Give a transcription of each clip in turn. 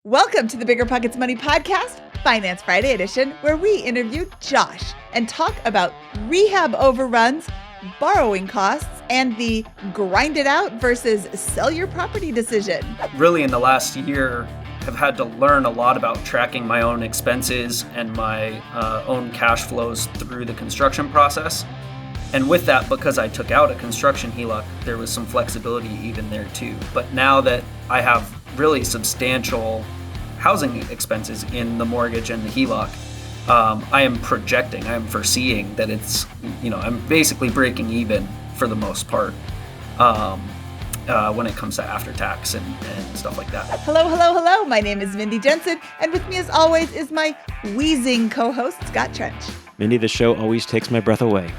Welcome to the BiggerPockets Money Podcast, Finance Friday edition, where we interview Josh and talk about rehab overruns, borrowing costs, and the grind it out versus sell your property decision. Really, in the last year, have had to learn a lot about tracking my own expenses and my own cash flows through the construction process. And with that, because I took out a construction HELOC, there was some flexibility even there too. But now that I have really substantial housing expenses in the mortgage and the HELOC, I am foreseeing that it's, I'm basically breaking even for the most part when it comes to after tax and stuff like that. Hello. My name is Mindy Jensen, and with me as always is my wheezing co-host, Scott Trench. Mindy, the show always takes my breath away.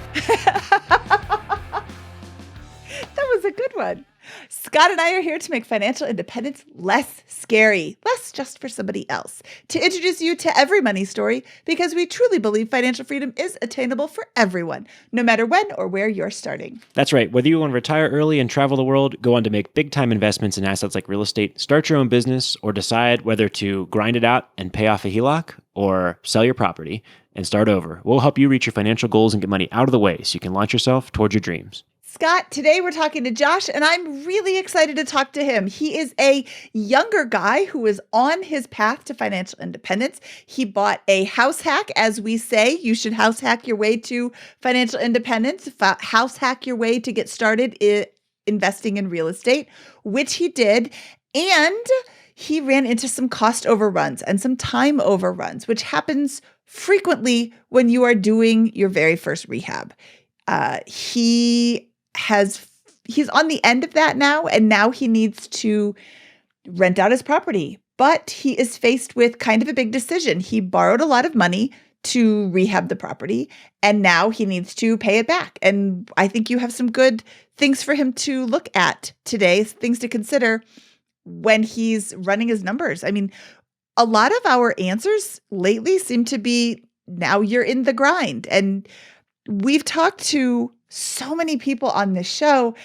That was a good one. Scott and I are here to make financial independence less scary, less just for somebody else, to introduce you to every money story, because we truly believe financial freedom is attainable for everyone, no matter when or where you're starting. That's right. Whether you want to retire early and travel the world, go on to make big-time investments in assets like real estate, start your own business, or decide whether to grind it out and pay off a HELOC or sell your property and start over, we'll help you reach your financial goals and get money out of the way so you can launch yourself towards your dreams. Scott, today we're talking to Josh, and I'm really excited to talk to him. He is a younger guy who is on his path to financial independence. He bought a house hack. As we say, you should house hack your way to financial independence, house hack your way to get started investing in real estate, which he did. And he ran into some cost overruns and some time overruns, which happens frequently when you are doing your very first rehab. He's on the end of that now, and now he needs to rent out his property. But he is faced with kind of a big decision. He borrowed a lot of money to rehab the property, and now he needs to pay it back. And I think you have some good things for him to look at today, things to consider when he's running his numbers. I mean, a lot of our answers lately seem to be, now you're in the grind. And we've talked to so many people on this show,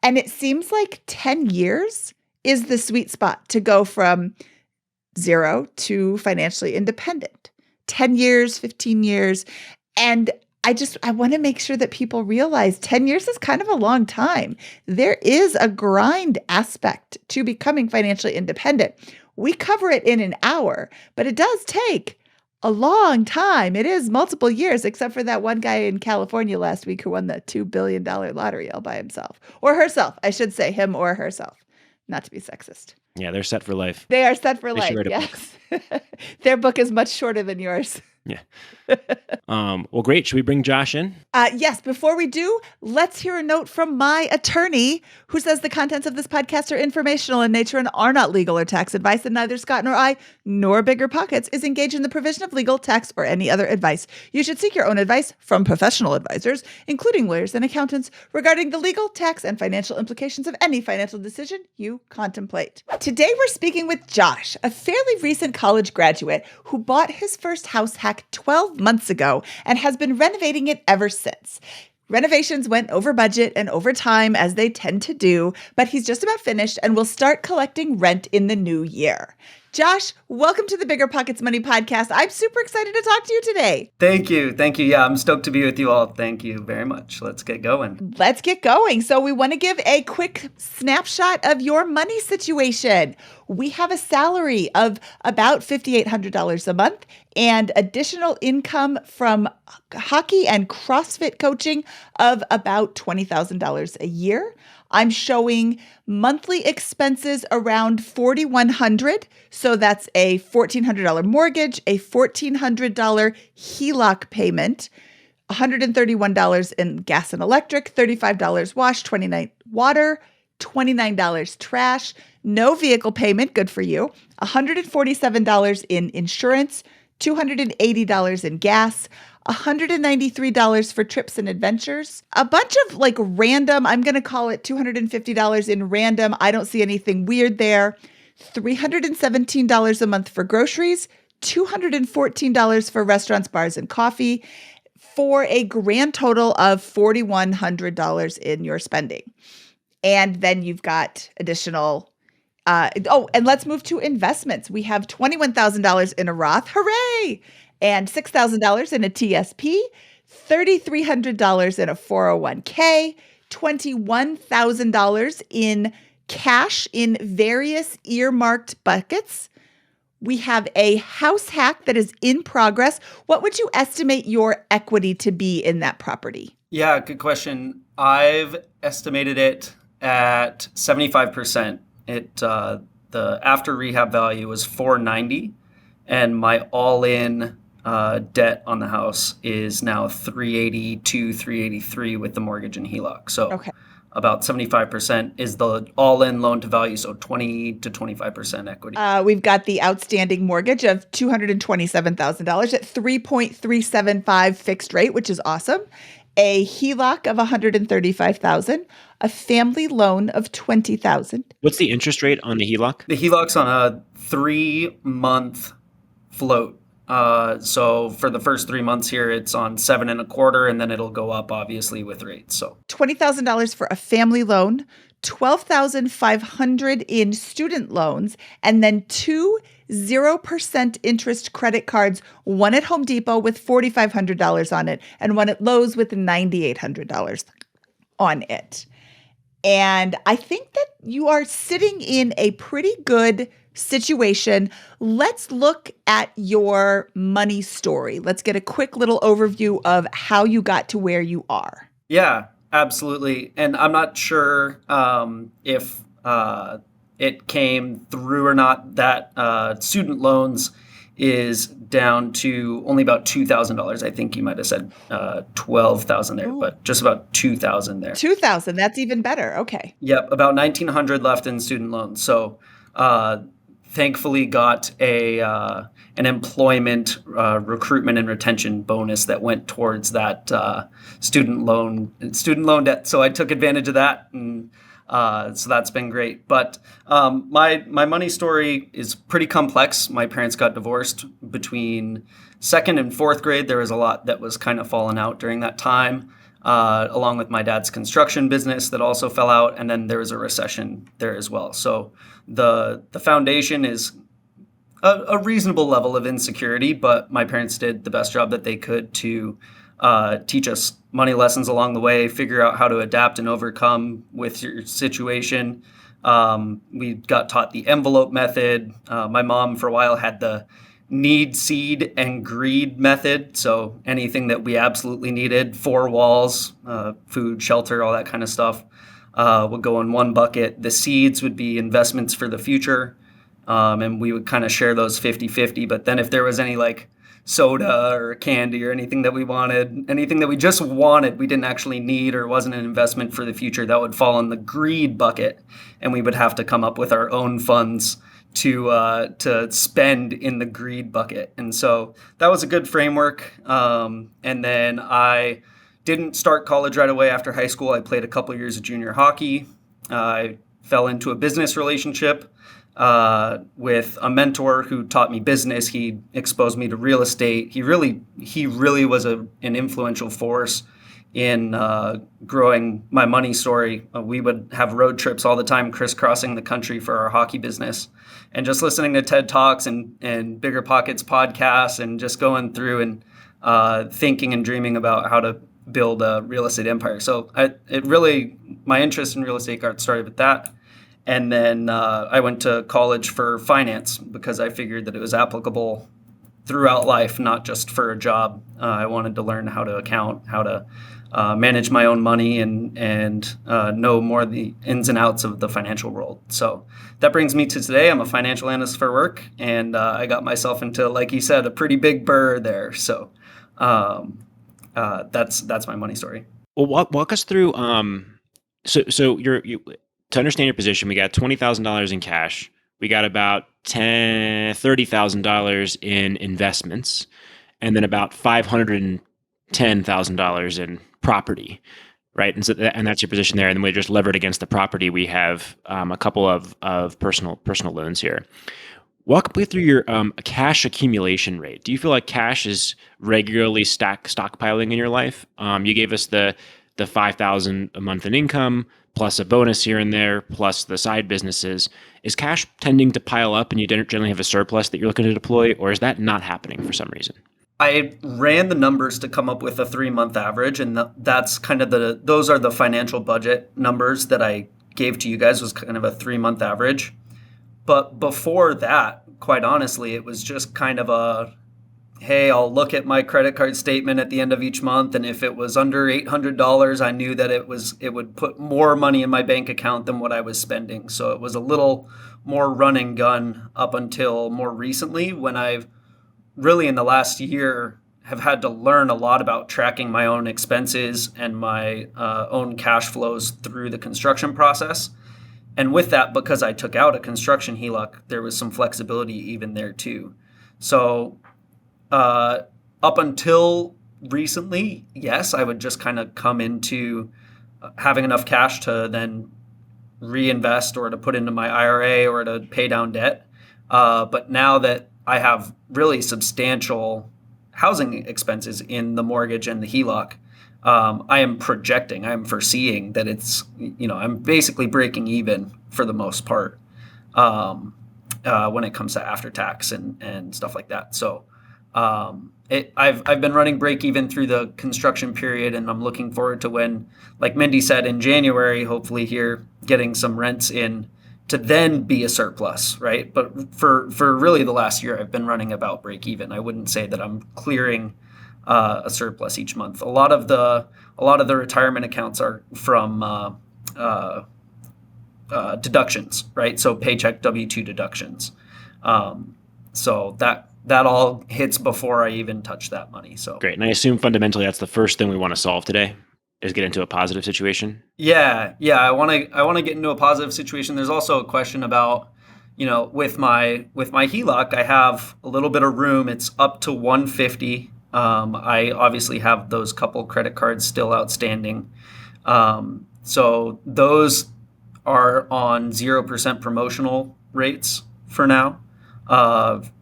and it seems like 10 years is the sweet spot to go from zero to financially independent. 10 years, 15 years. And I want to make sure that people realize 10 years is kind of a long time. There is a grind aspect to becoming financially independent. We cover it in an hour, but it does take a long time. It is multiple years, except for that one guy in California last week who won the $2 billion lottery all by himself. Or herself. I should say him or herself. Not to be sexist. Yeah, they're set for life. They are set for They life, should write a yes. Their book is much shorter than yours. Yeah. Well, great. Should we bring Josh in? Yes. Before we do, let's hear a note from my attorney, who says the contents of this podcast are informational in nature and are not legal or tax advice, and neither Scott nor I, nor BiggerPockets, is engaged in the provision of legal, tax, or any other advice. You should seek your own advice from professional advisors, including lawyers and accountants, regarding the legal, tax, and financial implications of any financial decision you contemplate. Today, we're speaking with Josh, a fairly recent college graduate who bought his first house hack 12 months ago and has been renovating it ever since. Renovations went over budget and over time, as they tend to do, but he's just about finished and will start collecting rent in the new year. Josh, welcome to the BiggerPockets Money Podcast. I'm super excited to talk to you today. Thank you. Yeah, I'm stoked to be with you all. Thank you very much. Let's get going. So we want to give a quick snapshot of your money situation. We have a salary of about $5,800 a month and additional income from hockey and CrossFit coaching of about $20,000 a year. I'm showing monthly expenses around $4,100. So that's a $1,400 mortgage, a $1,400 HELOC payment, $131 in gas and electric, $35 wash, $29 water, $29 trash, no vehicle payment, good for you, $147 in insurance, $280 in gas, $193 for trips and adventures, a bunch of random, I'm going to call it $250 in random. I don't see anything weird there. $317 a month for groceries, $214 for restaurants, bars, and coffee, for a grand total of $4,100 in your spending. And then you've got additional And let's move to investments. We have $21,000 in a Roth, hooray, and $6,000 in a TSP, $3,300 in a 401k, $21,000 in cash in various earmarked buckets. We have a house hack that is in progress. What would you estimate your equity to be in that property? Yeah, good question. I've estimated it at 75%. The after rehab value was 490, and my all-in debt on the house is now 382, 383 with the mortgage and HELOC. So Okay. about 75% is the all-in loan to value, so 20 to 25% equity. We've got the outstanding mortgage of $227,000 at 3.375 fixed rate, which is awesome. A HELOC of $135,000, a family loan of $20,000. What's the interest rate on the HELOC? The HELOC's on a 3-month float. So for the first 3 months here, it's on 7.25, and then it'll go up obviously with rates. So $20,000 for a family loan, $12,500 in student loans, and then two 0% interest credit cards, one at Home Depot with $4,500 on it, and one at Lowe's with $9,800 on it. And I think that you are sitting in a pretty good situation. Let's look at your money story. Let's get a quick little overview of how you got to where you are. yeah, absolutely. And I'm not sure if it came through or not that student loans is down to only about $2,000. I think you might have said 12,000 there, but just about 2,000 there. 2,000, that's even better. Okay. Yep, about 1,900 left in student loans. So thankfully got an employment recruitment and retention bonus that went towards that student loan debt. So I took advantage of that, and so that's been great. But my money story is pretty complex. My parents got divorced between second and fourth grade. There was a lot that was kind of falling out during that time, along with my dad's construction business that also fell out, and then there was a recession there as well. So the foundation is a reasonable level of insecurity, but my parents did the best job that they could to teach us money lessons along the way, figure out how to adapt and overcome with your situation. We got taught the envelope method. My mom for a while had the need, seed, and greed method. So anything that we absolutely needed, 4 walls, food, shelter, all that kind of stuff, would go in one bucket. The seeds would be investments for the future. And we would kind of share those 50-50. But then if there was any like soda or candy or anything that we wanted, anything that we just wanted, we didn't actually need or wasn't an investment for the future, that would fall in the greed bucket. And we would have to come up with our own funds to spend in the greed bucket. And so that was a good framework. And then I didn't start college right away after high school. I played a couple years of junior hockey. I fell into a business relationship with a mentor who taught me business. He exposed me to real estate. He really was an influential force in growing my money story. We would have road trips all the time, crisscrossing the country for our hockey business, and just listening to TED Talks and BiggerPockets podcasts, and just going through and thinking and dreaming about how to build a real estate empire. So my interest in real estate got started with that. And then I went to college for finance because I figured that it was applicable throughout life, not just for a job. I wanted to learn how to account, how to manage my own money, and know more of the ins and outs of the financial world. So that brings me to today. I'm a financial analyst for work, and I got myself into, like you said, a pretty big burr there. So that's my money story. Well, walk us through. So you to understand your position, we got $20,000 in cash. We got about $30,000 in investments, and then about $510,000 in property, right? And so that's your position there. And then we just levered against the property. We have a couple of personal loans here. Walk me through your cash accumulation rate. Do you feel like cash is regularly stockpiling in your life? You gave us the $5,000 a month in income, plus a bonus here and there, plus the side businesses, is cash tending to pile up and you generally have a surplus that you're looking to deploy, or is that not happening for some reason? I ran the numbers to come up with a 3-month average, and that's kind of those are the financial budget numbers that I gave to you guys, was kind of a 3-month average. But before that, quite honestly, it was just kind of a, hey, I'll look at my credit card statement at the end of each month, and if it was under $800, I knew that it would put more money in my bank account than what I was spending. So it was a little more run and gun up until more recently, when I've really in the last year have had to learn a lot about tracking my own expenses and my own cash flows through the construction process. And with that, because I took out a construction HELOC, there was some flexibility even there too. So up until recently, yes, I would just kind of come into having enough cash to then reinvest or to put into my IRA or to pay down debt. But now that I have really substantial housing expenses in the mortgage and the HELOC, I am foreseeing that I'm basically breaking even for the most part when it comes to after tax and stuff like that. So I've been running break even through the construction period, and I'm looking forward to when, like Mindy said, in January, hopefully here, getting some rents in to then be a surplus, right? But for really the last year, I've been running about break even. I wouldn't say that I'm clearing a surplus each month. A lot of the retirement accounts are from deductions, right? So paycheck W-2 deductions. So that all hits before I even touch that money. So great. And I assume fundamentally that's the first thing we want to solve today, is get into a positive situation. Yeah. I want to get into a positive situation. There's also a question about, with my HELOC, I have a little bit of room. It's up to 150. I obviously have those couple credit cards still outstanding. So those are on 0% promotional rates for now.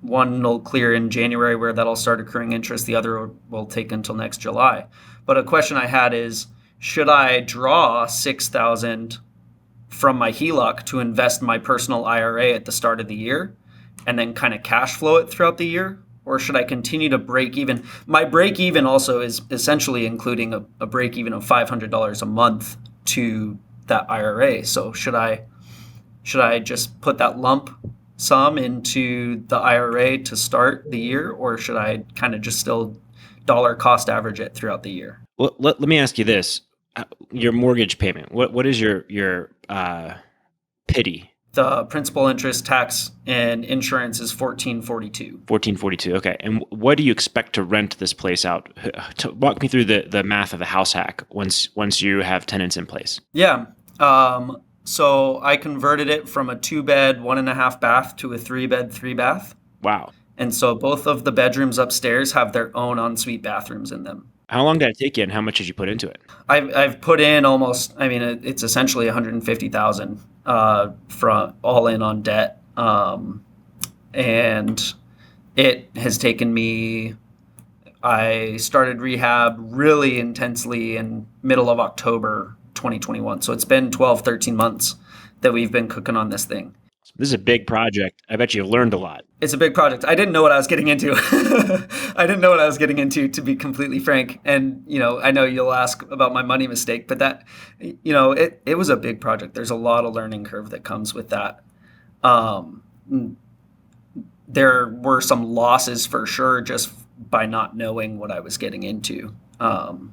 One will clear in January, where that'll start accruing interest. The other will take until next July. But a question I had is, should I draw $6,000 from my HELOC to invest in my personal IRA at the start of the year and then kind of cash flow it throughout the year? Or should I continue to break even? My break even also is essentially including a break even of $500 a month to that IRA. So should I just put that lump sum into the IRA to start the year, or should I kind of just still dollar cost average it throughout the year? Well, let me ask you this: your mortgage payment. What is your PITI? The principal, interest, tax, and insurance is $1,442. $1,442. Okay. And what do you expect to rent this place out? Walk me through the math of the house hack once you have tenants in place. Yeah. So I converted it from a 2-bed, 1.5 bath to a 3-bed, 3-bath. Wow. And so both of the bedrooms upstairs have their own ensuite bathrooms in them. How long did it take you, and how much did you put into it? I've put in almost, it's essentially $150,000 from all in on debt. And it has taken me, I started rehab really intensely in middle of October 2021. So it's been 12, 13 months that we've been cooking on this thing. This is a big project. I bet you've learned a lot. It's a big project. I didn't know what I was getting into. To be completely frank. And, I know you'll ask about my money mistake, but that, it was a big project. There's a lot of learning curve that comes with that. There were some losses for sure, just by not knowing what I was getting into. An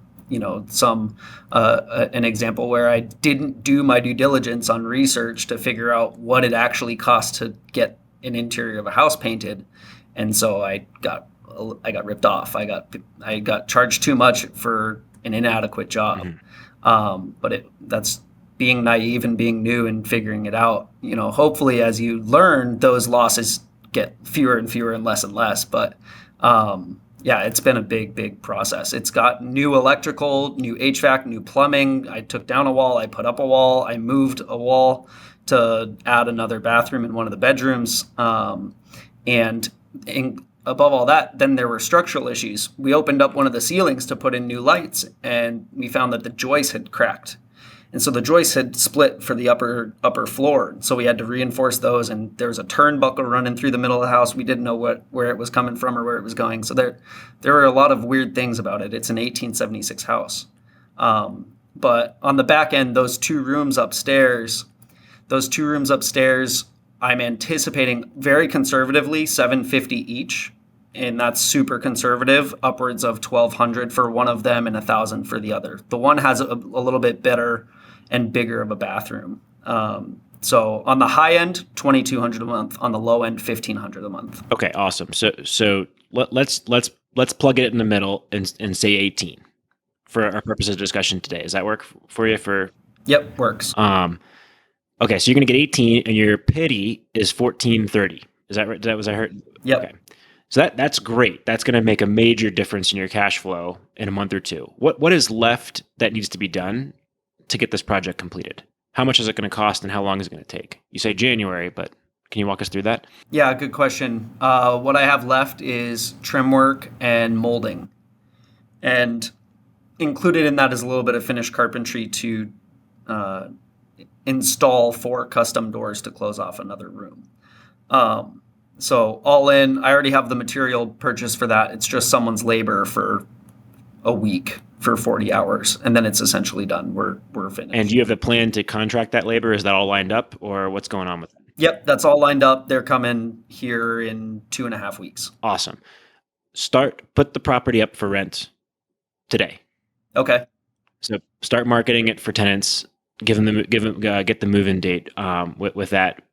example where I didn't do my due diligence on research to figure out what it actually costs to get an interior of a house painted. And so I got ripped off. I got charged too much for an inadequate job. Mm-hmm. But that's being naive and being new and figuring it out. Hopefully as you learn, those losses get fewer and fewer and less. But, yeah, it's been a big process. It's got new electrical, new HVAC, new plumbing. I took down a wall. I put up a wall. I moved a wall to add another bathroom in one of the bedrooms. And above all that, then there were structural issues. We opened up one of the ceilings to put in new lights, and we found that the joist had cracked. And so the joists had split for the upper floor. So we had to reinforce those, and there was a turnbuckle running through the middle of the house. We didn't know where it was coming from or where it was going. So there were a lot of weird things about it. It's an 1876 house. But on the back end, those two rooms upstairs, I'm anticipating very conservatively $750 each. And that's super conservative, upwards of $1,200 for one of them and $1,000 for the other. The one has a little bit better and bigger of a bathroom. So on the high end, $2,200 a month. On the low end, $1,500 a month. Okay, awesome. So let's plug it in the middle and say 18 for our purposes of discussion today. Does that work for you? Yep, works. Okay, so you're gonna get 18, and your pity is $1,430. Is that right? Is that what I heard? Yep. Okay. So that's great. That's going to make a major difference in your cash flow in a month or two. What is left that needs to be done to get this project completed? How much is it going to cost, and how long is it going to take? You say January, but can you walk us through that? Yeah, good question. What I have left is trim work and molding. And included in that is a little bit of finished carpentry to install 4 custom doors to close off another room. So all in, I already have the material purchased for that. It's just someone's labor for a week for 40 hours, and then it's essentially done. We're finished. And do you have a plan to contract that labor? Is that all lined up, or what's going on with that? Yep, that's all lined up. They're coming here in 2.5 weeks. Awesome. Put the property up for rent today. Okay. So start marketing it for tenants. Get the move-in date with that.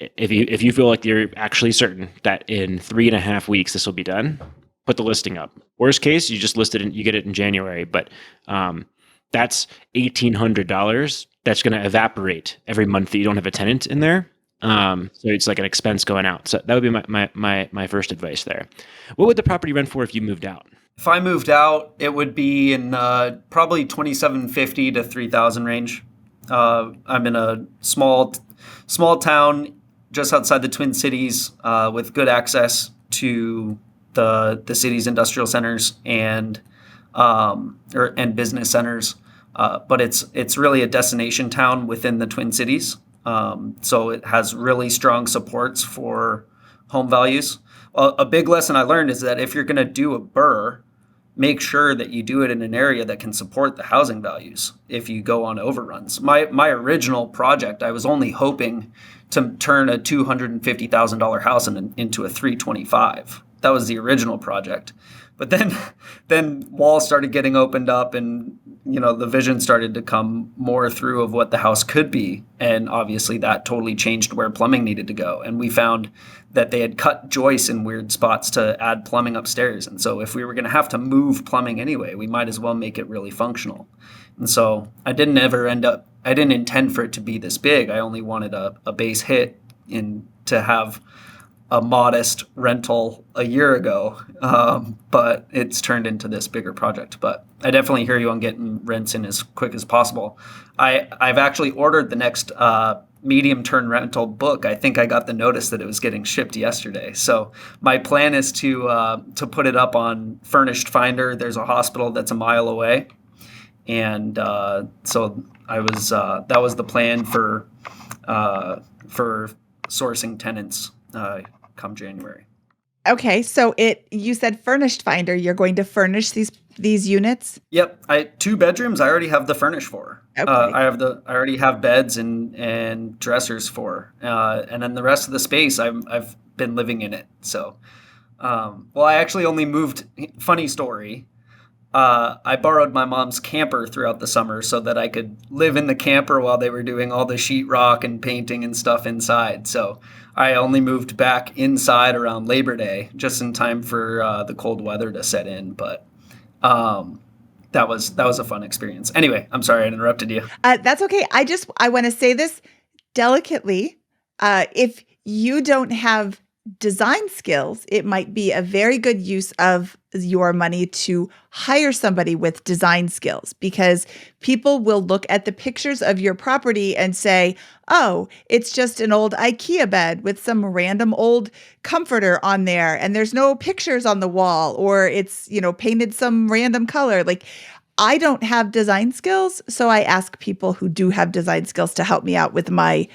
If you feel like you're actually certain that in 3.5 weeks this will be done, put the listing up. Worst case, you just list it and you get it in January. But that's $1,800. That's going to evaporate every month that you don't have a tenant in there. So it's like an expense going out. So that would be my first advice there. What would the property rent for if you moved out? If I moved out, it would be in probably $2,750 to $3,000 range. I'm in a small town just outside the Twin Cities with good access to the city's industrial centers and business centers. But it's really a destination town within the Twin Cities. So it has really strong supports for home values. A big lesson I learned is that if you're going to do a BRRRR, make sure that you do it in an area that can support the housing values if you go on overruns. My original project, I was only hoping to turn a $250,000 house into a $325,000. That was the original project. But then walls started getting opened up, and the vision started to come more through of what the house could be. And obviously that totally changed where plumbing needed to go. And we found that they had cut joists in weird spots to add plumbing upstairs. And so if we were going to have to move plumbing anyway, we might as well make it really functional. And so I didn't intend for it to be this big. I only wanted a base hit to have a modest rental a year ago, but it's turned into this bigger project. But I definitely hear you on getting rents in as quick as possible. I've actually ordered the next medium-term rental book. I think I got the notice that it was getting shipped yesterday. So my plan is to put it up on Furnished Finder. There's a hospital that's a mile away, and so that was the plan for sourcing tenants come January. Okay, so you said Furnished Finder. You're going to furnish these units? Yep, 2 bedrooms. I already have the furnish for. Okay. I already have beds and dressers for, and then the rest of the space I've been living in it. So, I actually only moved. Funny story. I borrowed my mom's camper throughout the summer so that I could live in the camper while they were doing all the sheetrock and painting and stuff inside. So I only moved back inside around Labor Day, just in time for the cold weather to set in. But that was a fun experience. Anyway, I'm sorry I interrupted you. That's okay. I want to say this delicately. If you don't have design skills, it might be a very good use of your money to hire somebody with design skills, because people will look at the pictures of your property and say, oh, it's just an old IKEA bed with some random old comforter on there, and there's no pictures on the wall, or it's, painted some random color. Like, I don't have design skills, so I ask people who do have design skills to help me out with my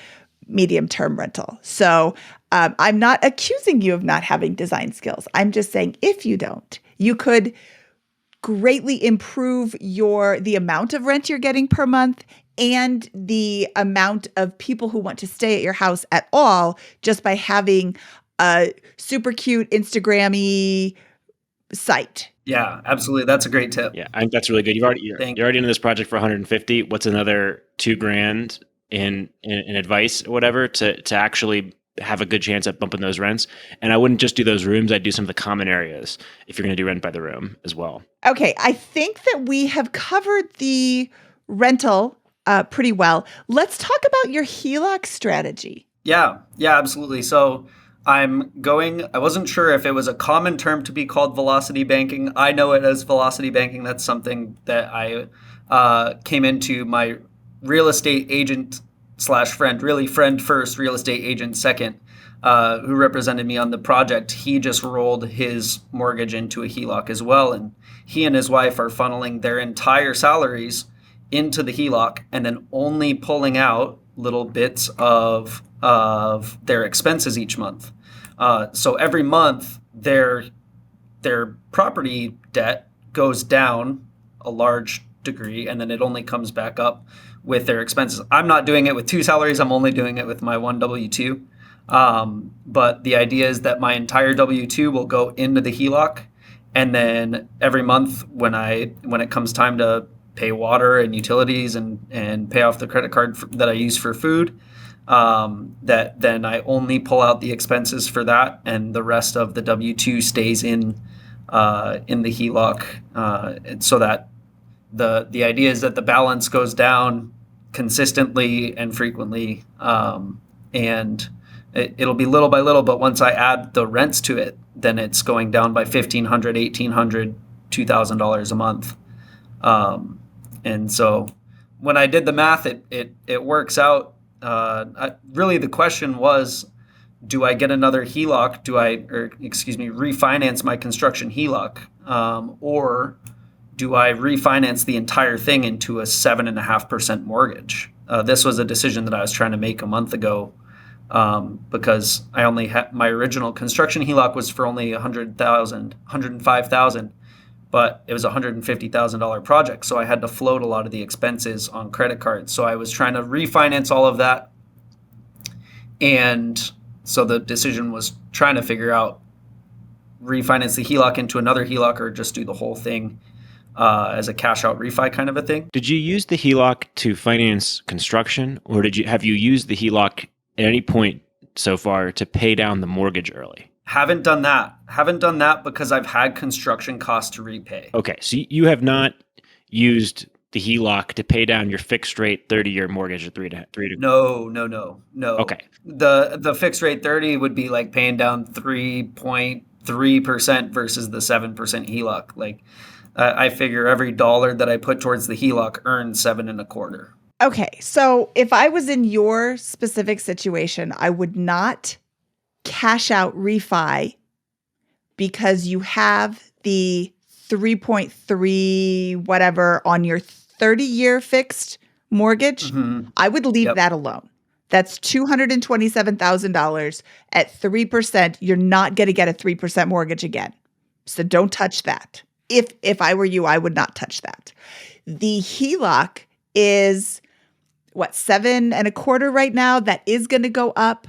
medium-term rental. So I'm not accusing you of not having design skills. I'm just saying if you don't, you could greatly improve the amount of rent you're getting per month and the amount of people who want to stay at your house at all just by having a super cute Instagram-y site. Yeah, absolutely. That's a great tip. Yeah, I think that's really good. You're already into this project for 150. What's another $2,000 in advice or whatever to actually have a good chance at bumping those rents? And I wouldn't just do those rooms. I'd do some of the common areas if you're going to do rent by the room as well. Okay, I think that we have covered the rental pretty well. Let's talk about your HELOC strategy. Yeah, absolutely. So I wasn't sure if it was a common term to be called velocity banking. I know it as velocity banking. That's something that I came into. My real estate agent slash friend, really friend first, real estate agent second, who represented me on the project. He just rolled his mortgage into a HELOC as well. And he and his wife are funneling their entire salaries into the HELOC and then only pulling out little bits of their expenses each month. So every month their property debt goes down a large degree, and then it only comes back up with their expenses. I'm not doing it with two salaries. I'm only doing it with my one W-2. But the idea is that my entire W-2 will go into the HELOC, and then every month when it comes time to pay water and utilities and pay off the credit card that I use for food, that then I only pull out the expenses for that, and the rest of the W-2 stays in the HELOC, so that the idea is that the balance goes down consistently and frequently, and it'll be little by little. But once I add the rents to it, then it's going down by $1,500, $1,800, $2,000 a month. And so when I did the math, it works out. Really, the question was, do I get another HELOC? Refinance my construction HELOC, or do I refinance the entire thing into a 7.5% mortgage? This was a decision that I was trying to make a month ago, because I only had my original construction HELOC was for only $105,000. But it was a $150,000 project, so I had to float a lot of the expenses on credit cards. So I was trying to refinance all of that, and so the decision was trying to figure out refinance the HELOC into another HELOC or just do the whole thing as a cash out refi kind of a thing. Did you use the HELOC to finance construction, or have you used the HELOC at any point so far to pay down the mortgage early? Haven't done that because I've had construction costs to repay. Okay, so you have not used the HELOC to pay down your fixed rate 30-year mortgage of three to. No. Okay. The fixed rate 30 would be like paying down 3.3% versus the 7% HELOC. Like I figure every dollar that I put towards the HELOC earns 7.25. Okay, so if I was in your specific situation, I would not cash out refi because you have the 3.3 whatever on your 30-year fixed mortgage. Mm-hmm. I would leave that alone. That's $227,000 at 3%. You're not going to get a 3% mortgage again. So don't touch that. If I were you, I would not touch that. The HELOC is 7.25 right now. That is going to go up,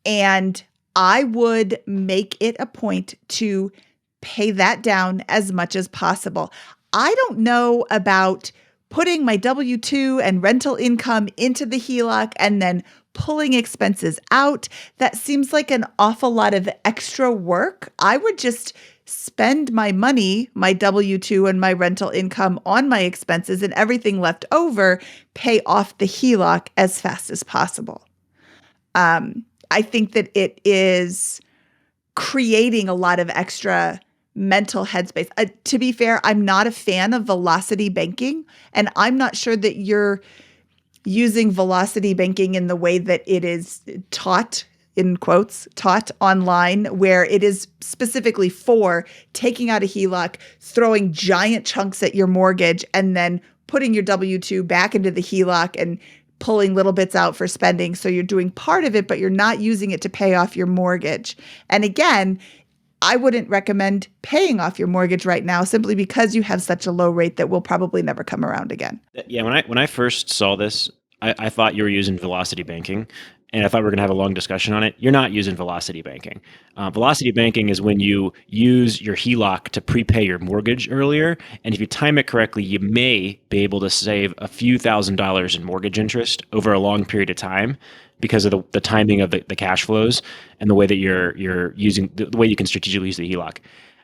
and I would make it a point to pay that down as much as possible. I don't know about putting my W-2 and rental income into the HELOC and then pulling expenses out. That seems like an awful lot of extra work. I would just spend my money, my W-2 and my rental income on my expenses, and everything left over, pay off the HELOC as fast as possible. I think that it is creating a lot of extra mental headspace. To be fair, I'm not a fan of velocity banking, and I'm not sure that you're using velocity banking in the way that it is taught in quotes, taught online, where it is specifically for taking out a HELOC, throwing giant chunks at your mortgage, and then putting your W-2 back into the HELOC and pulling little bits out for spending. So you're doing part of it, but you're not using it to pay off your mortgage. And again, I wouldn't recommend paying off your mortgage right now simply because you have such a low rate that will probably never come around again. Yeah, when I first saw this, I thought you were using velocity banking, and I thought we were going to have a long discussion on it. You're not using velocity banking. Velocity banking is when you use your HELOC to prepay your mortgage earlier, and if you time it correctly, you may be able to save a few $1,000s in mortgage interest over a long period of time because of the timing of the cash flows and the way that you're using the way you can strategically use the HELOC.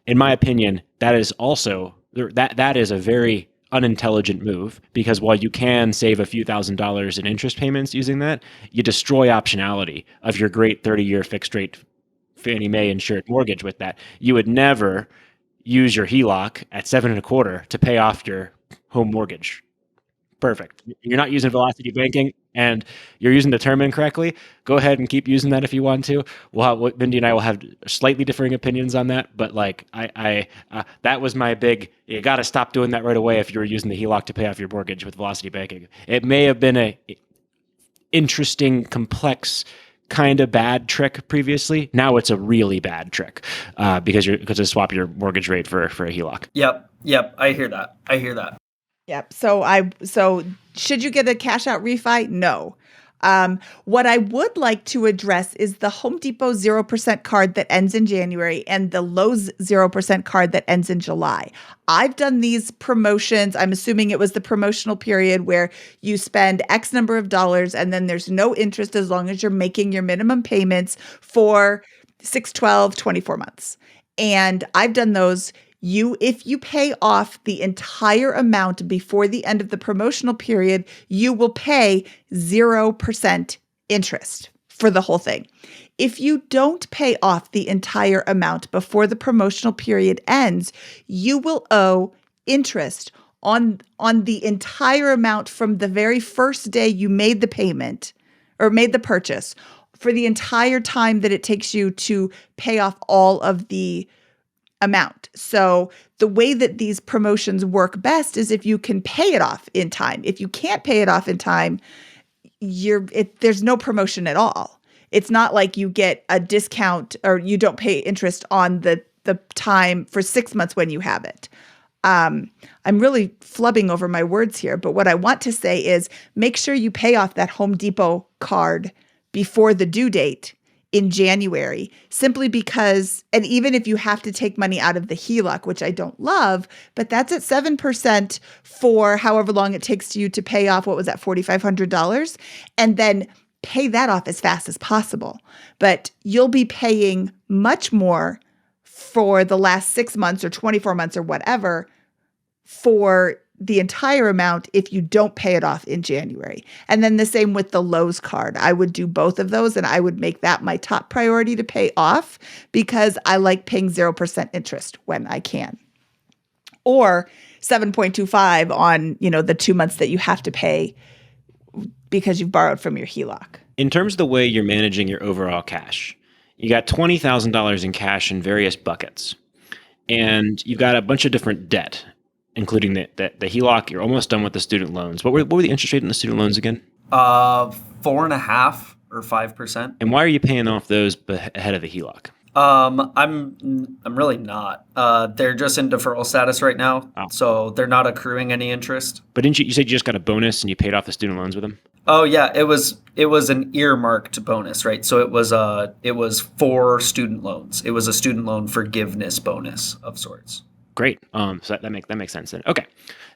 In my opinion, that is also that is a very unintelligent move because while you can save a few $1,000s in interest payments using that, you destroy optionality of your great 30-year fixed rate Fannie Mae insured mortgage with that. You would never use your HELOC at 7.25% to pay off your home mortgage. Perfect. You're not using velocity banking and you're using the term incorrectly. Go ahead and keep using that if you want to. Mindy and I will have slightly differing opinions on that, but like that was my big, you got to stop doing that right away if you were using the HELOC to pay off your mortgage with velocity banking. It may have been a interesting, complex, kind of bad trick previously. Now it's a really bad trick because you swap your mortgage rate for a HELOC. Yep. I hear that. Yep. So should you get a cash out refi? No. What I would like to address is the Home Depot 0% card that ends in January and the Lowe's 0% card that ends in July. I've done these promotions. I'm assuming it was the promotional period where you spend X number of dollars and then there's no interest as long as you're making your minimum payments for 6, 12, 24 months. And I've done those. If you pay off the entire amount before the end of the promotional period, you will pay 0% interest for the whole thing. If you don't pay off the entire amount before the promotional period ends, you will owe interest on the entire amount from the very first day you made the payment or made the purchase for the entire time that it takes you to pay off all of the amount. So the way that these promotions work best is if you can pay it off in time. If you can't pay it off in time, there's no promotion at all. It's not like you get a discount or you don't pay interest on the time for 6 months when you have it. I'm really flubbing over my words here, but what I want to say is make sure you pay off that Home Depot card before the due date in January, simply because, and even if you have to take money out of the HELOC, which I don't love, but that's at 7% for however long it takes you to pay off, what was that, $4,500? And then pay that off as fast as possible. But you'll be paying much more for the last 6 months or 24 months or whatever for the entire amount if you don't pay it off in January. And then the same with the Lowe's card. I would do both of those and I would make that my top priority to pay off because I like paying 0% interest when I can. Or 7.25 on, the 2 months that you have to pay because you've borrowed from your HELOC. In terms of the way you're managing your overall cash, you got $20,000 in cash in various buckets, and you've got a bunch of different debt, including the HELOC. You're almost done with the student loans. What were the interest rate on the student loans again? 4.5% or 5%. And why are you paying off those ahead of the HELOC? I'm really not. They're just in deferral status right now, so they're not accruing any interest. But didn't you said you just got a bonus and you paid off the student loans with them? Oh yeah, it was an earmarked bonus, right? So it was for student loans. It was a student loan forgiveness bonus of sorts. Great. So that makes sense then. Okay.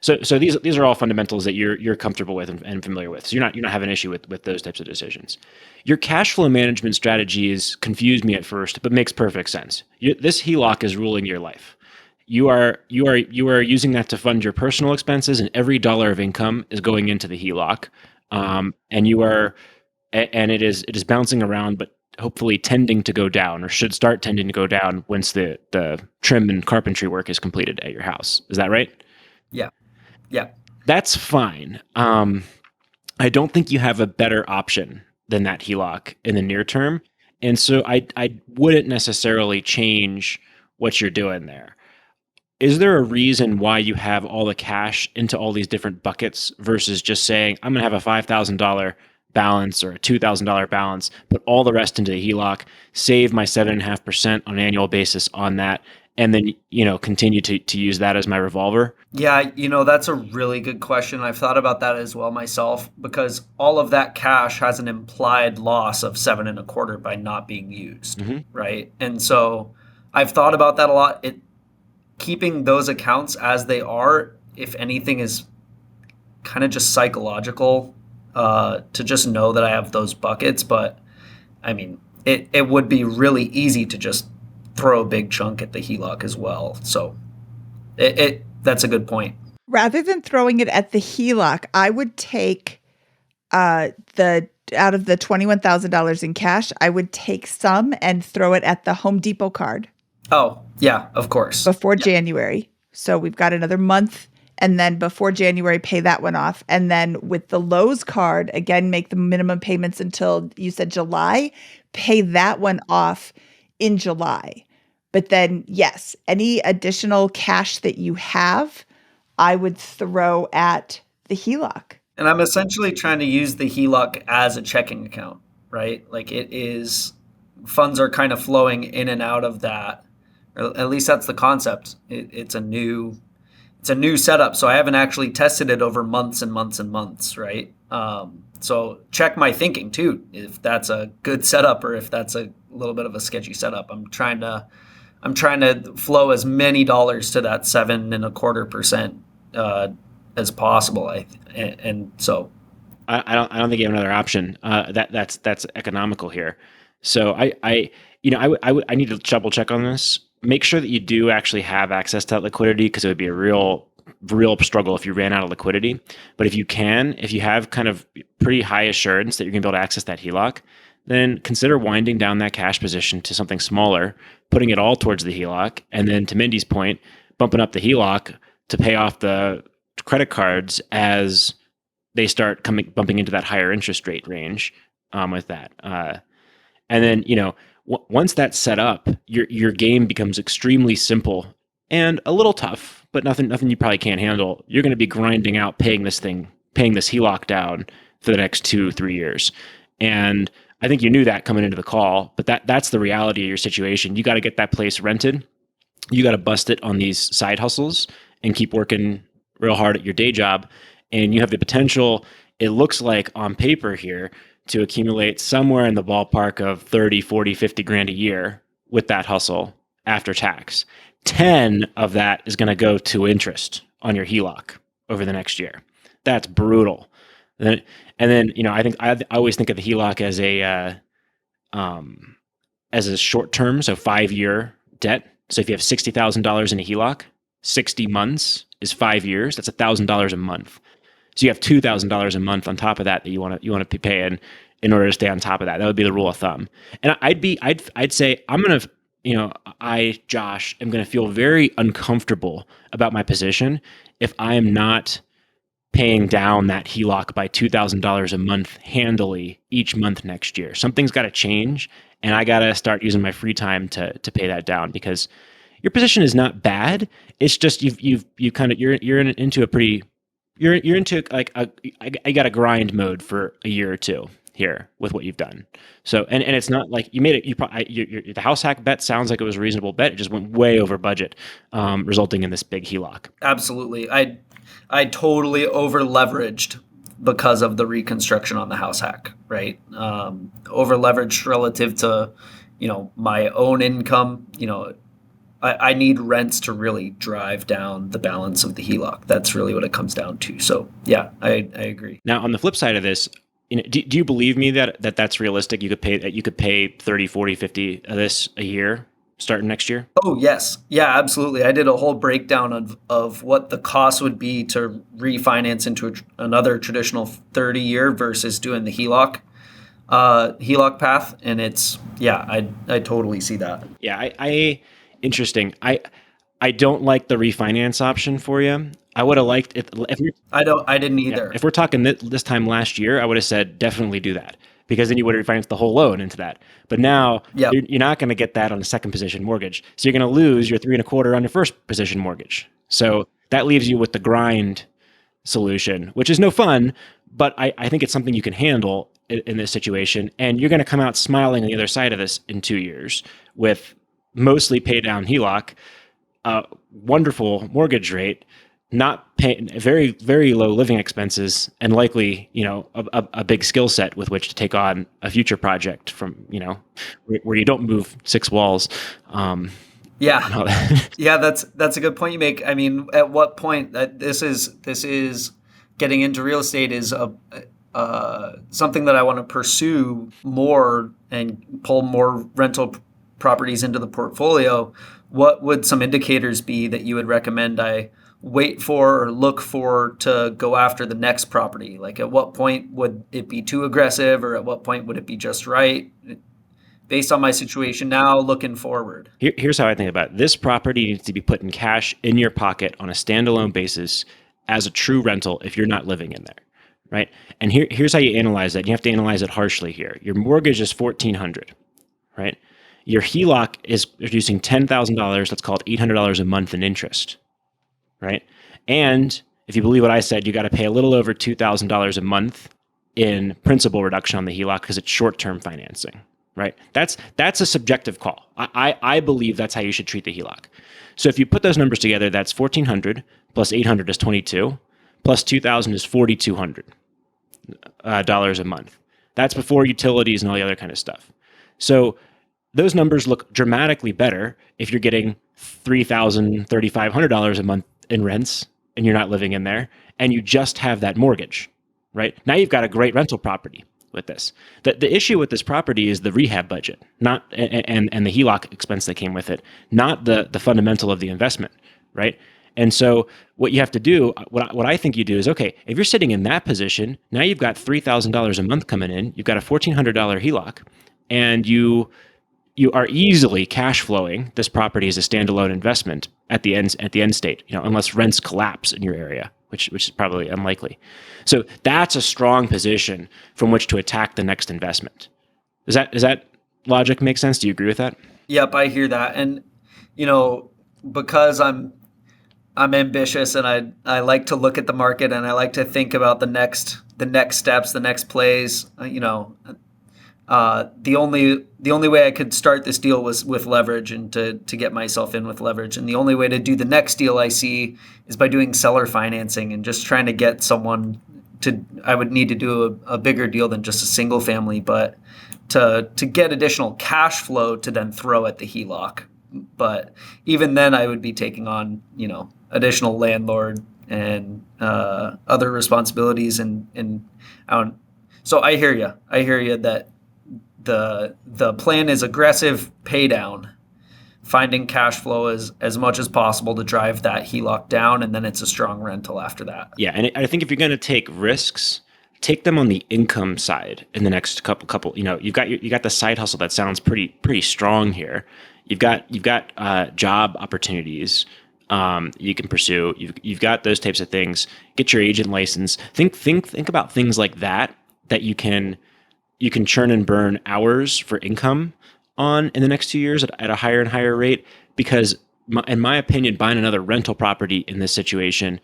So these are all fundamentals that you're comfortable with and familiar with. So you're not having an issue with those types of decisions. Your cash flow management strategies confused me at first, but makes perfect sense. This HELOC is ruling your life. You are using that to fund your personal expenses, and every dollar of income is going into the HELOC. And it is bouncing around, but hopefully tending to go down, or should start tending to go down once the trim and carpentry work is completed at your house. Is that right? Yeah. That's fine. I don't think you have a better option than that HELOC in the near term. And so I wouldn't necessarily change what you're doing there. Is there a reason why you have all the cash into all these different buckets versus just saying, I'm going to have a $5,000 balance or a $2,000 balance, put all the rest into the HELOC, save my 7.5% on an annual basis on that, and then, continue to use that as my revolver? Yeah, that's a really good question. I've thought about that as well myself because all of that cash has an implied loss of 7.25 by not being used, Hmm. right? And so I've thought about that a lot. Keeping those accounts as they are, if anything, is kind of just psychological, to just know that I have those buckets. But I mean, it would be really easy to just throw a big chunk at the HELOC as well. So that's a good point. Rather than throwing it at the HELOC, I would take the out of the $21,000 in cash, I would take some and throw it at the Home Depot card Oh, yeah, of course. before January. So we've got another month. And then before January, pay that one off. And then with the Lowe's card, again, make the minimum payments until you said July, pay that one off in July. But then, yes, any additional cash that you have, I would throw at the HELOC. And I'm essentially trying to use the HELOC as a checking account, right? Like funds are kind of flowing in and out of that. Or at least that's the concept. It's a new setup, so I haven't actually tested it over months and months and months, right? So check my thinking too, if that's a good setup or if that's a little bit of a sketchy setup. I'm trying to flow as many dollars to that 7.25% as possible. And so I don't think you have another option. That's economical here. So I need to double check on this. Make sure that you do actually have access to that liquidity, because it would be a real struggle if you ran out of liquidity. But if you have kind of pretty high assurance that you're going to be able to access that HELOC, then consider winding down that cash position to something smaller, putting it all towards the HELOC, and then to Mindy's point, bumping up the HELOC to pay off the credit cards as they start bumping into that higher interest rate range with that. And then, once that's set up, your game becomes extremely simple and a little tough, but nothing you probably can't handle. You're going to be grinding out paying this HELOC down for the next 2-3 years. And I think you knew that coming into the call, but that's the reality of your situation. You got to get that place rented. You got to bust it on these side hustles and keep working real hard at your day job. And you have the potential, it looks like on paper here, to accumulate somewhere in the ballpark of 30, 40, 50 grand a year with that hustle after tax. 10 of that is going to go to interest on your HELOC over the next year. That's brutal. And then I always think of the HELOC as a short term, so 5-year debt. So if you have $60,000 in a HELOC, 60 months is 5 years. That's $1,000 a month. So you have $2,000 a month on top of that you want to be paying in order to stay on top of that. That would be the rule of thumb. And I'd say Josh, am going to feel very uncomfortable about my position if I am not paying down that HELOC by $2,000 a month handily each month next year. Something's got to change, and I got to start using my free time to pay that down, because your position is not bad. It's just you're into like I got a grind mode for a year or two here with what you've done. So and it's not like you made it. The house hack bet sounds like it was a reasonable bet. It just went way over budget, resulting in this big HELOC. Absolutely. I totally over leveraged because of the reconstruction on the house hack, right? Over leveraged relative to, my own income. I need rents to really drive down the balance of the HELOC. That's really what it comes down to. So yeah, I agree. Now, on the flip side of this, do you believe me that that's realistic? You could pay 30, 40, 50 of this a year starting next year? Oh, yes. Yeah, absolutely. I did a whole breakdown of what the cost would be to refinance into another traditional 30-year versus doing the HELOC path. And I totally see that. Yeah, interesting. I don't like the refinance option for you. I would have liked it. I didn't either. If we're talking this time last year, I would have said definitely do that. because then you would refinance the whole loan into that. But now Yep. you're not going to get that on a second position mortgage. So you're going to lose your 3.25 on your first position mortgage. So that leaves you with the grind solution, which is no fun, but I think it's something you can handle in this situation. And you're going to come out smiling on the other side of this in 2 years with mostly pay down HELOC, wonderful mortgage rate, not paying very, very low living expenses, and likely, a big skill set with which to take on a future project from, where you don't move 6 walls. Yeah. Yeah, that's a good point you make. I mean, at what point that this is getting into real estate is something that I want to pursue more and pull more rental properties into the portfolio. What would some indicators be that you would recommend I wait for or look for to go after the next property? Like, at what point would it be too aggressive, or at what point would it be just right? Based on my situation now, looking forward. Here's how I think about it. This property needs to be put in cash in your pocket on a standalone basis as a true rental if you're not living in there, right? And here's how you analyze that. You have to analyze it harshly here. Your mortgage is $1,400, right? Your HELOC is producing $10,000. Let's call it $800 a month in interest, right? And if you believe what I said, you got to pay a little over $2,000 a month in principal reduction on the HELOC because it's short-term financing. Right. That's a subjective call. I believe that's how you should treat the HELOC. So if you put those numbers together, that's 1,400 plus 800 is 22, plus 2,000 is $4,200 dollars a month. That's before utilities and all the other kind of stuff. So those numbers look dramatically better if you're getting $3,000, $3,500 a month in rents and you're not living in there, and you just have that mortgage. Right now, you've got a great rental property. With this, the issue with this property is the rehab budget, not and the HELOC expense that came with it, not the fundamental of the investment, right? And so what you have to do, what I think you do is, okay, if you're sitting in that position, now you've got $3,000 a month coming in, you've got a $1,400 HELOC, and you are easily cash flowing this property as a standalone investment at the end state, unless rents collapse in your area, which is probably unlikely. So that's a strong position from which to attack the next investment. Does that logic make sense? Do you agree with that? Yep, I hear that. And because I'm ambitious and I like to look at the market and I like to think about the next steps, the next plays, the only way I could start this deal was with leverage, and to get myself in with leverage. And the only way to do the next deal I see is by doing seller financing and just trying to get someone I would need to do a bigger deal than just a single family, but to get additional cash flow to then throw at the HELOC. But even then I would be taking on, additional landlord and other responsibilities. So I hear you that the plan is aggressive pay down, finding cash flow as much as possible to drive that HELOC down, and then it's a strong rental after that. Yeah, and I think if you're going to take risks, take them on the income side in the next couple. You've got the side hustle that sounds pretty strong here. You've got job opportunities you can pursue. You've got those types of things. Get your agent license. Think about things like that you can churn and burn hours for income on in the next 2 years at a higher and higher rate. Because in my opinion, buying another rental property in this situation,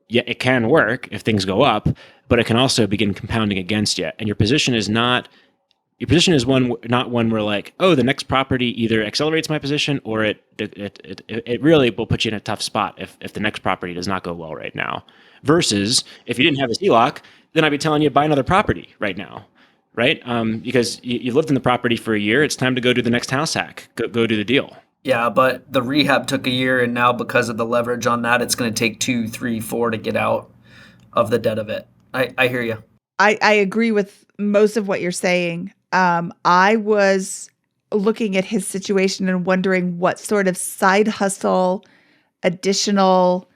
yeah, it can work if things go up, but it can also begin compounding against you. And your position is not one where like, oh, the next property either accelerates my position or it really will put you in a tough spot if the next property does not go well right now. Versus if you didn't have a HELOC, then I'd be telling you buy another property right now. Right? Because you lived in the property for a year, it's time to go do the next house hack. Go do the deal. Yeah, but the rehab took a year, and now because of the leverage on that, it's going to take 2, 3, 4 to get out of the debt of it. I hear you. I agree with most of what you're saying. I was looking at his situation and wondering what sort of side hustle, additional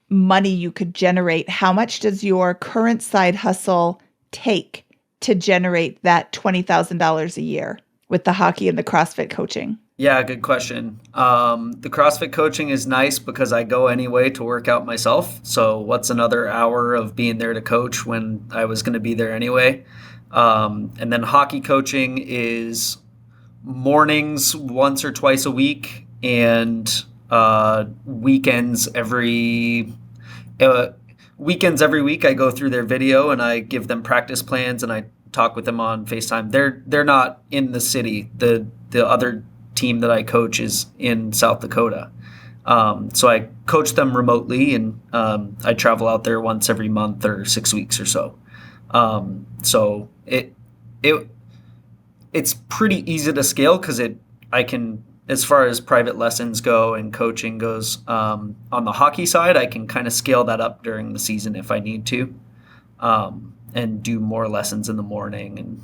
money you could generate. How much does your current side hustle take to generate that $20,000 a year with the hockey and the CrossFit coaching? Yeah, good question. The CrossFit coaching is nice because I go anyway to work out myself. So what's another hour of being there to coach when I was going to be there anyway? And then hockey coaching is mornings once or twice a week, and uh, weekends every week. I go through their video and I give them practice plans and I talk with them on FaceTime. They're not in the city. The other team that I coach is in South Dakota. So I coach them remotely, and I travel out there once every month or 6 weeks or so. So it it's pretty easy to scale because I can, as far as private lessons go and coaching goes, on the hockey side, I can kind of scale that up during the season if I need to, and do more lessons in the morning and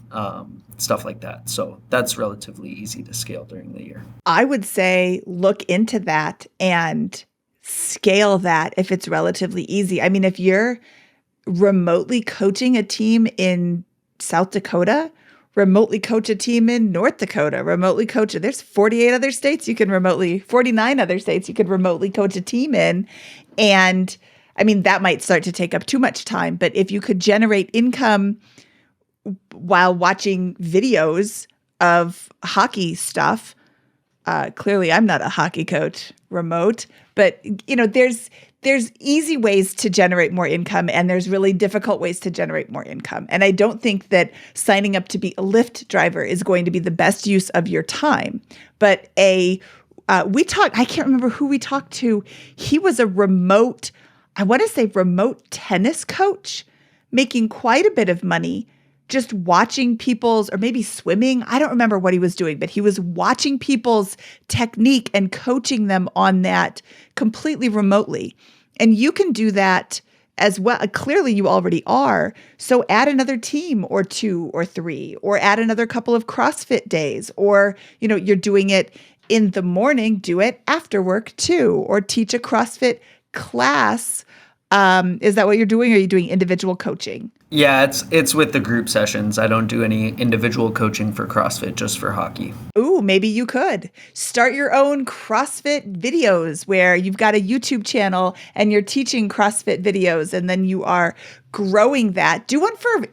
stuff like that. So that's relatively easy to scale during the year. I would say look into that and scale that if it's relatively easy. I mean, if you're remotely coaching a team in South Dakota, remotely coach a team in North Dakota, remotely coach it. There's 49 other states you can remotely coach a team in. And I mean, that might start to take up too much time, but if you could generate income while watching videos of hockey stuff, clearly I'm not a hockey coach remote, but there's easy ways to generate more income and there's really difficult ways to generate more income. And I don't think that signing up to be a Lyft driver is going to be the best use of your time. But I can't remember who we talked to. He was a remote tennis coach making quite a bit of money just watching people's, or maybe swimming. I don't remember what he was doing, but he was watching people's technique and coaching them on that completely remotely. And you can do that as well. Clearly you already are. So add another team or 2 or 3, or add another couple of CrossFit days, or, you're doing it in the morning, do it after work too, or teach a CrossFit class. Is that what you're doing? Or are you doing individual coaching? Yeah, it's with the group sessions. I don't do any individual coaching for CrossFit, just for hockey. Ooh, maybe you could start your own CrossFit videos where you've got a YouTube channel and you're teaching CrossFit videos, and then you are growing that. Do one for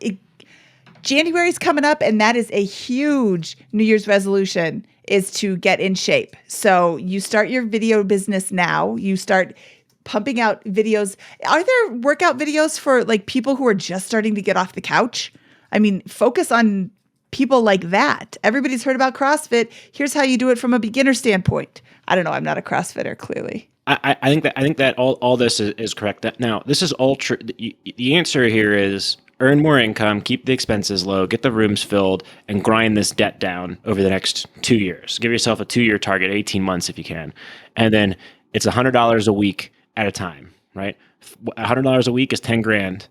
January's coming up, and that is a huge New Year's resolution, is to get in shape. So you start your video business now. You start pumping out videos. Are there workout videos for like people who are just starting to get off the couch? I mean, focus on people like that. Everybody's heard about CrossFit. Here's how you do it from a beginner standpoint. I don't know. I'm not a CrossFitter, clearly. I think that all this is correct. Now, this is all true. The answer here is earn more income, keep the expenses low, get the rooms filled, and grind this debt down over the next 2 years. Give yourself a 2-year target, 18 months if you can. And then it's $100 a week at a time, right? $100 a week is 10 grand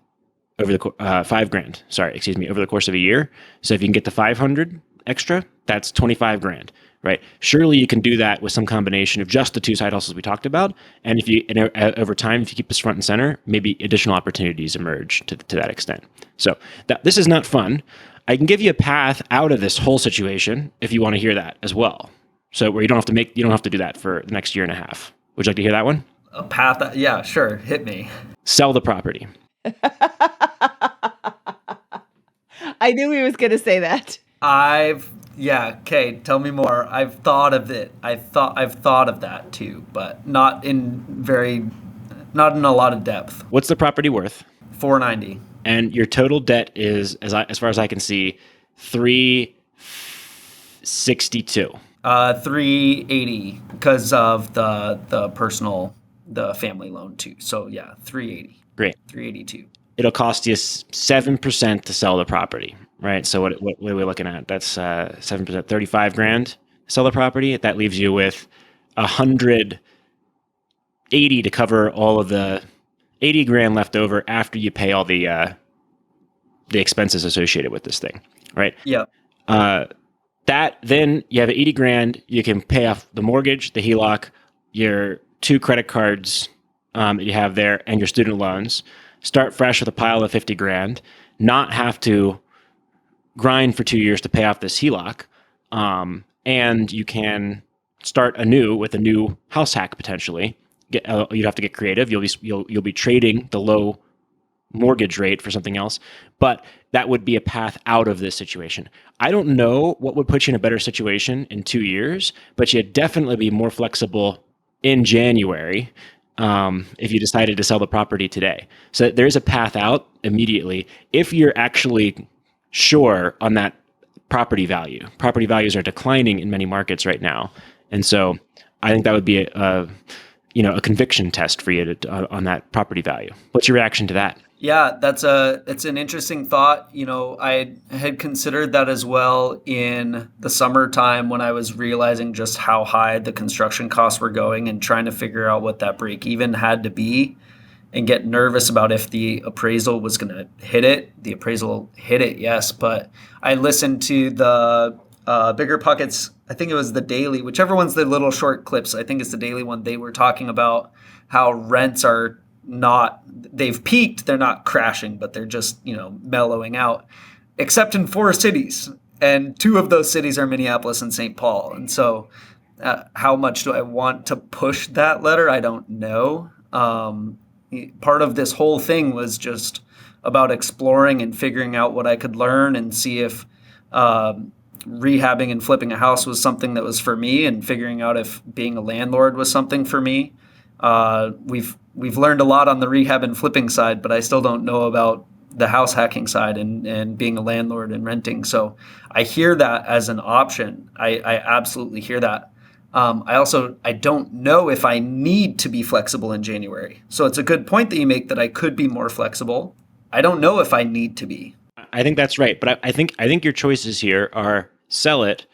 over the over the course of a year. So if you can get the 500 extra, that's 25 grand, right? Surely you can do that with some combination of just the 2 side hustles we talked about. And over time, if you keep this front and center, maybe additional opportunities emerge to that extent. So this is not fun. I can give you a path out of this whole situation if you want to hear that as well. So where you don't have to do that for the next year and a half. Would you like to hear that one? A path? Yeah, sure. Hit me. Sell the property. I knew he was going to say that. Okay, tell me more. I've thought of it. I've thought of that too, but not in a lot of depth. What's the property worth? $490. And your total debt is, as far as I can see, $362. $380 because of the family loan too. So yeah, $380. Great. $382. It'll cost you 7% to sell the property, right? So what are we looking at? That's 7%, 35 grand to sell the property. That leaves you with 180 to cover all of the 80 grand left over after you pay all the expenses associated with this thing, right? Yeah. That then you have 80 grand. You can pay off the mortgage, the HELOC, your 2 credit cards that you have there, and your student loans. Start fresh with a pile of 50 grand. Not have to grind for 2 years to pay off this HELOC, and you can start anew with a new house hack potentially. You'd have to get creative. You'll be trading the low mortgage rate for something else, but that would be a path out of this situation. I don't know what would put you in a better situation in 2 years, but you'd definitely be more flexible in January if you decided to sell the property today. So there's a path out immediately if you're actually sure on that property value. Property values are declining in many markets right now, and so I think that would be a conviction test for you on that property value. What's your reaction to that? Yeah, it's an interesting thought. I had considered that as well in the summertime when I was realizing just how high the construction costs were going and trying to figure out what that break even had to be and get nervous about if the appraisal was going to hit it. The appraisal hit it, yes, but I listened to the BiggerPockets, I think it was the daily, whichever one's the little short clips, I think it's the daily one. They were talking about how rents are they've peaked, they're not crashing, but they're just, mellowing out, except in 4 cities. And 2 of those cities are Minneapolis and St. Paul. And so how much do I want to push that letter? I don't know. Part of this whole thing was just about exploring and figuring out what I could learn and see if rehabbing and flipping a house was something that was for me, and figuring out if being a landlord was something for me. We've learned a lot on the rehab and flipping side, but I still don't know about the house hacking side and being a landlord and renting. So I hear that as an option. I absolutely hear that. I don't know if I need to be flexible in January. So it's a good point that you make that I could be more flexible. I don't know if I need to be. I think that's right, but I think your choices here are sell it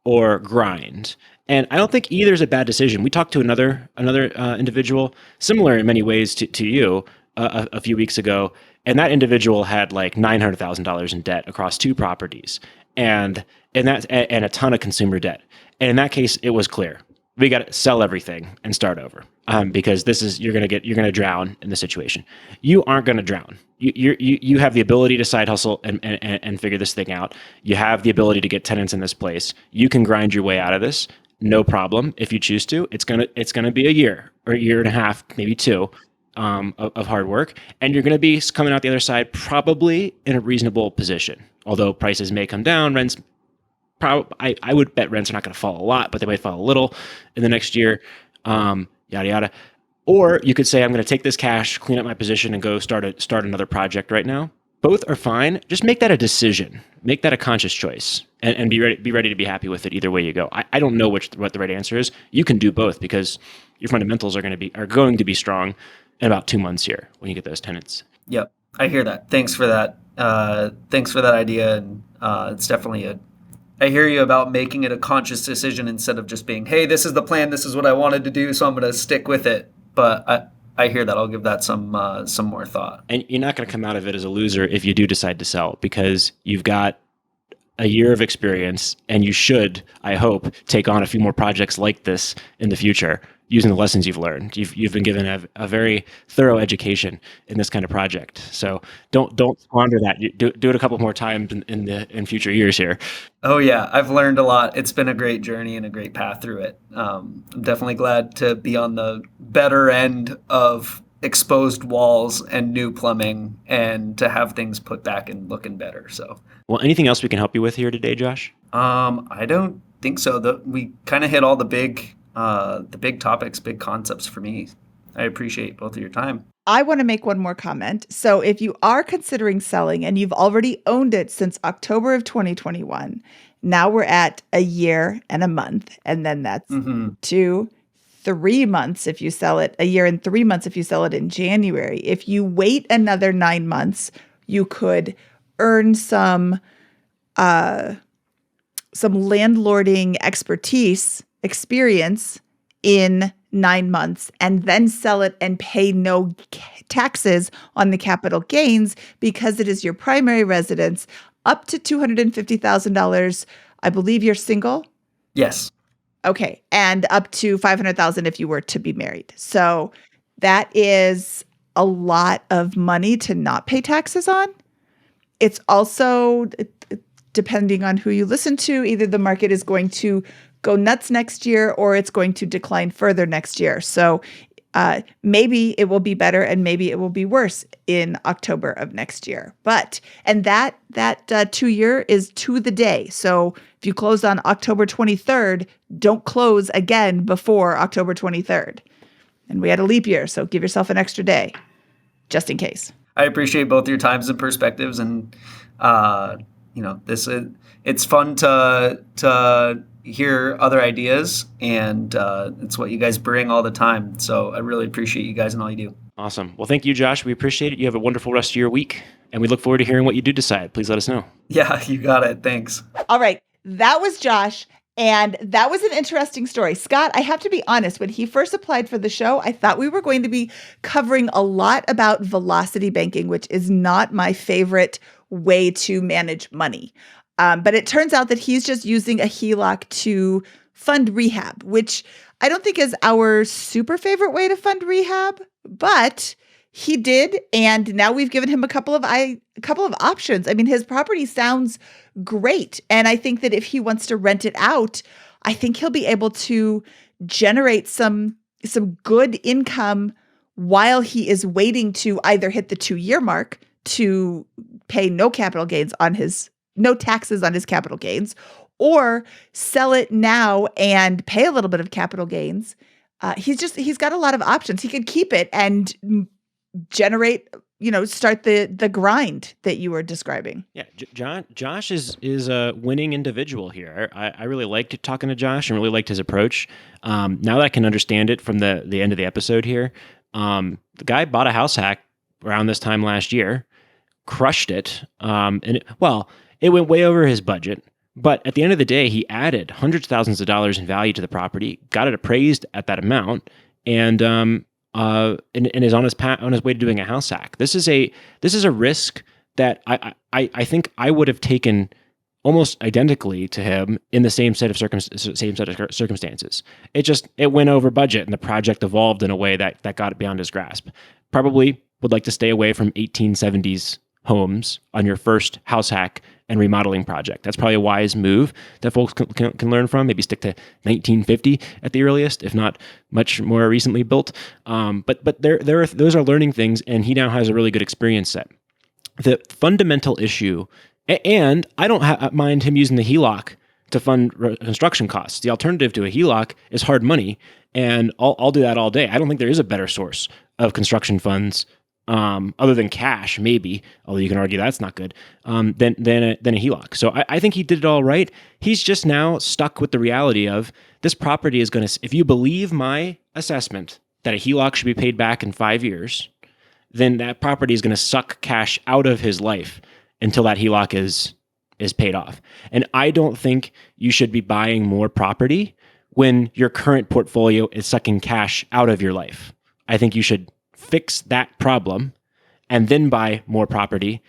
or grind. And I don't think either is a bad decision. We talked to another individual, similar in many ways to you, a few weeks ago, and that individual had like $900,000 in debt across 2 properties, and a ton of consumer debt. And in that case, it was clear we got to sell everything and start over, because you're going to drown in the situation. You aren't going to drown. You have the ability to side hustle and figure this thing out. You have the ability to get tenants in this place. You can grind your way out of this. No problem if you choose to. It's gonna be a year or a year and a half, maybe 2, of hard work, and you're gonna be coming out the other side probably in a reasonable position. Although prices may come down, rents I would bet rents are not going to fall a lot, but they might fall a little in the next year. Yada yada. Or you could say, I'm going to take this cash, clean up my position, and go start another project right now. Both are fine. Just make that a decision. Make that a conscious choice, and be ready to be happy with it either way you go. I don't know what the right answer is. You can do both because your fundamentals are going to be strong in about 2 months here when you get those tenants. Yep, I hear that. Thanks for that. Thanks for that idea, and it's definitely I hear you about making it a conscious decision instead of just being, hey, this is the plan, this is what I wanted to do, so I'm going to stick with it. But I hear that. I'll give that some more thought. And you're not going to come out of it as a loser if you do decide to sell, because you've got a year of experience, and you should, I hope, take on a few more projects like this in the future using the lessons you've learned. You've been given a very thorough education in this kind of project. So don't squander that. You do it a couple more times in future years here. Oh yeah, I've learned a lot. It's been a great journey and a great path through it. I'm definitely glad to be on the better end of exposed walls and new plumbing, and to have things put back and looking better. So, well, anything else we can help you with here today, Josh? I don't think so. We kind of hit all the big topics, big concepts for me. I appreciate both of your time. I want to make one more comment. So if you are considering selling and you've already owned it since October of 2021, now we're at a year and a month, and then that's 2-3 months if you sell it, a year and 3 months if you sell it in January. If you wait another 9 months, you could earn some landlording experience in 9 months, and then sell it and pay no taxes on the capital gains because it is your primary residence, up to $250,000. I believe you're single? Yes. Okay. And up to $500,000 if you were to be married. So that is a lot of money to not pay taxes on. It's also, depending on who you listen to, either the market is going to go nuts next year or it's going to decline further next year. So Maybe it will be better and maybe it will be worse in October of next year. And that 2 year is to the day. So if you close on October 23rd, don't close again before October 23rd. And we had a leap year, so give yourself an extra day just in case. I appreciate both your times and perspectives, and this it's fun to hear other ideas, and it's what you guys bring all the time. So I really appreciate you guys and all you do. Awesome. Well, thank you, Josh. We appreciate it. You have a wonderful rest of your week, and we look forward to hearing what you do decide. Please let us know. Yeah, you got it. Thanks. All right. That was Josh. And that was an interesting story. Scott, I have to be honest, when he first applied for the show, I thought we were going to be covering a lot about velocity banking, which is not my favorite way to manage money. But it turns out that he's just using a HELOC to fund rehab, which I don't think is our super favorite way to fund rehab, but he did. And now we've given him a couple of options. I mean, his property sounds great. And I think that if he wants to rent it out, I think he'll be able to generate some good income while he is waiting to either hit the 2-year mark to pay no taxes on his capital gains, or sell it now and pay a little bit of capital gains. He's got a lot of options. He could keep it and generate, start the grind that you were describing. Yeah, Josh is a winning individual here. I really liked talking to Josh and really liked his approach. Now that I can understand it from the end of the episode here, the guy bought a house hack around this time last year, crushed it, it went way over his budget. But at the end of the day, he added hundreds of thousands of dollars in value to the property, got it appraised at that amount, and is on his way to doing a house hack. This is a risk that I think I would have taken almost identically to him in the same set of circumstances. It went over budget, and the project evolved in a way that got it beyond his grasp. Probably would like to stay away from 1870s homes on your first house hack and remodeling project. That's probably a wise move that folks can learn from. Maybe stick to 1950 at the earliest, if not much more recently built. But those are learning things, and he now has a really good experience set. The fundamental issue, and I don't mind him using the HELOC to fund construction costs. The alternative to a HELOC is hard money, and I'll do that all day. I don't think there is a better source of construction funds other than cash, maybe, although you can argue that's not good, than a HELOC. So I think he did it all right. He's just now stuck with the reality of this property is going to, if you believe my assessment that a HELOC should be paid back in 5 years, then that property is going to suck cash out of his life until that HELOC is paid off. And I don't think you should be buying more property when your current portfolio is sucking cash out of your life. I think you should fix that problem and then buy more property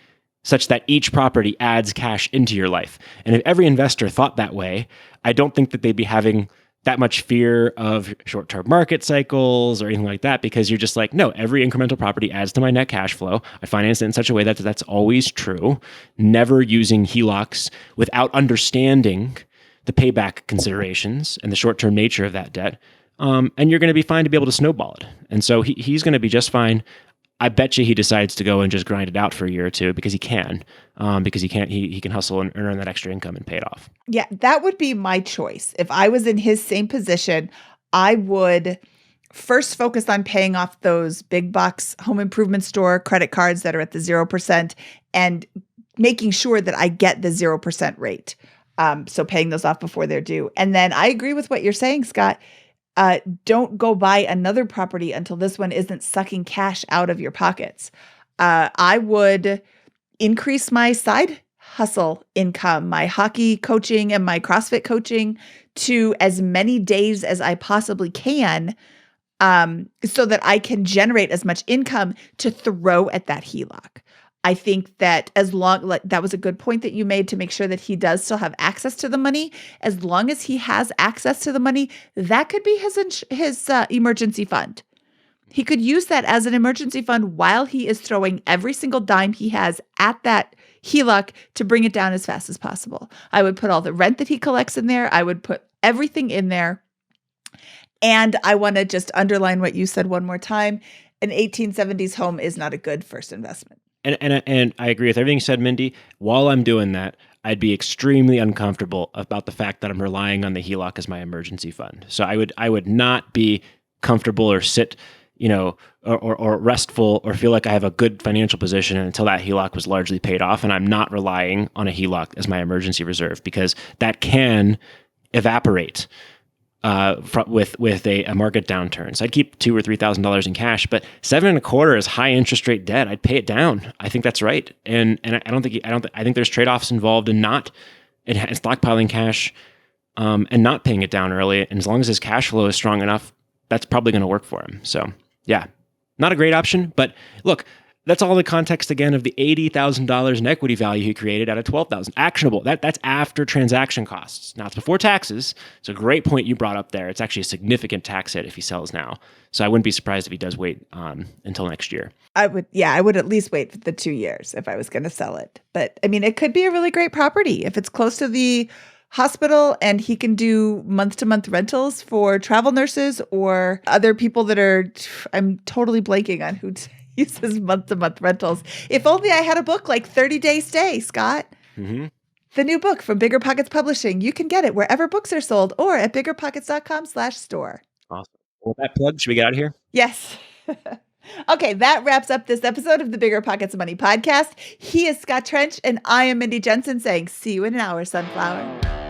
such that each property adds cash into your life. And if every investor thought that way, I don't think that they'd be having that much fear of short-term market cycles or anything like that, because you're just like, no, every incremental property adds to my net cash flow. I finance it in such a way that that's always true, never using HELOCs without understanding the payback considerations and the short-term nature of that debt. And you're going to be fine to be able to snowball it. And so he's going to be just fine. I bet you he decides to go and just grind it out for a year or two because he can hustle and earn that extra income and pay it off. Yeah, that would be my choice. If I was in his same position, I would first focus on paying off those big box home improvement store credit cards that are at the 0% and making sure that I get the 0% rate. So paying those off before they're due. And then I agree with what you're saying, Scott. Don't go buy another property until this one isn't sucking cash out of your pockets. I would increase my side hustle income, my hockey coaching and my CrossFit coaching to as many days as I possibly can, so that I can generate as much income to throw at that HELOC. I think that that was a good point that you made, to make sure that he does still have access to the money. As long as he has access to the money, that could be his emergency fund. He could use that as an emergency fund while he is throwing every single dime he has at that HELOC to bring it down as fast as possible. I would put all the rent that he collects in there. I would put everything in there. And I want to just underline what you said one more time. An 1870s home is not a good first investment. And I agree with everything you said, Mindy. While I'm doing that, I'd be extremely uncomfortable about the fact that I'm relying on the HELOC as my emergency fund. So I would not be comfortable or sit, or restful or feel like I have a good financial position until that HELOC was largely paid off, and I'm not relying on a HELOC as my emergency reserve, because that can evaporate with a market downturn. So I'd keep $2,000 or $3,000 in cash, but 7.25% is high interest rate debt. I'd pay it down. I think that's right, and I think there's trade offs involved in stockpiling cash, and not paying it down early. And as long as his cash flow is strong enough, that's probably going to work for him. So yeah, not a great option, but look. That's all the context again of the $80,000 in equity value he created out of $12,000. Actionable. That's after transaction costs. Now it's before taxes. It's a great point you brought up there. It's actually a significant tax hit if he sells now. So I wouldn't be surprised if he does wait until next year. I would at least wait for the 2 years if I was going to sell it. But I mean, it could be a really great property if it's close to the hospital and he can do month-to-month rentals for travel nurses or other people that are, I'm totally blanking on who uses month-to-month rentals. If only I had a book like 30-Day Stay, Scott. Mm-hmm. The new book from BiggerPockets Publishing. You can get it wherever books are sold or at biggerpockets.com/store. Awesome. Well, that plug, should we get out of here? Yes. Okay, that wraps up this episode of the BiggerPockets Money Podcast. He is Scott Trench and I am Mindy Jensen saying, see you in an hour, sunflower.